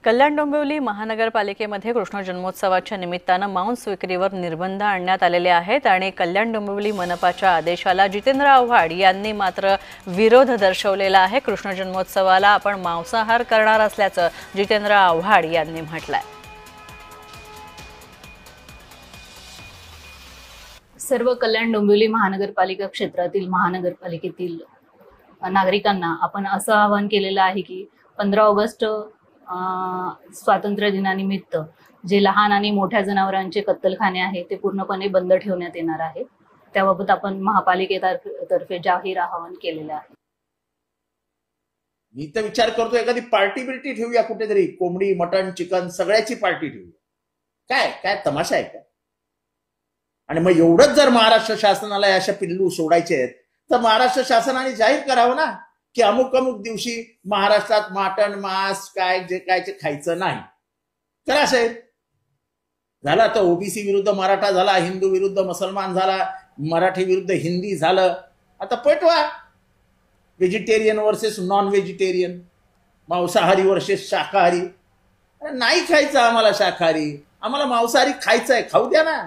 कल्याण डोंबिवली महानगरपालिकेमध्ये कृष्ण जन्मोत्सवाच्या निमित्तानं मांस विक्रीवर निर्बंध आणण्यात आलेले आहेत आणि कल्याण डोंबिवली मनपाच्या आदेशाला जितेंद्र आव्हाड यांनी मात्र विरोध दर्शवलेला आहे। कृष्ण जन्मोत्सवाला आपण मांसाहार करणार असल्याचं जितेंद्र आव्हाड यांनी म्हटलंय। सर्व कल्याण डोंबिवली महानगरपालिका क्षेत्रातील महानगरपालिकेतील नागरिकांना आपण असं आवाहन केलेलं आहे की 15 ऑगस्ट स्वातंत्र्य दिनानिमित्त जे लहान आणि मोठ्या जनावरांचे कत्तलखाने आहे ते पूर्णपणे बंद ठेवण्यात येणार आहे। त्याबाबत आपण महापालिकेतर्फे जाहीर आवाहन केलेलं आहे। मी तर विचार करतो एखादी पार्टी बिर्टी ठेवूया, कुठेतरी कोंबडी मटण चिकन सगळ्याची पार्टी ठेवूया। काय काय तमाशा आहे का? आणि मग एवढंच जर महाराष्ट्र शासनाला अशा पिल्लू सोडायचे आहेत तर महाराष्ट्र शासनाने जाहीर करावं ना की अमुक अमुक दिवशी महाराष्ट्रात मटण मांस काय जे काय ते खायचं नाही। करा साहेब, झाला तर ओबीसी विरुद्ध मराठा झाला, हिंदू विरुद्ध मुसलमान झाला, मराठी विरुद्ध हिंदी झालं। आता पेटवा व्हेजिटेरियन वर्सेस नॉन व्हेजिटेरियन, मांसाहारी वर्सेस शाकाहारी। नाही खायचं आम्हाला शाकाहारी, आम्हाला मांसाहारी खायचं आहे, खाऊ द्या ना।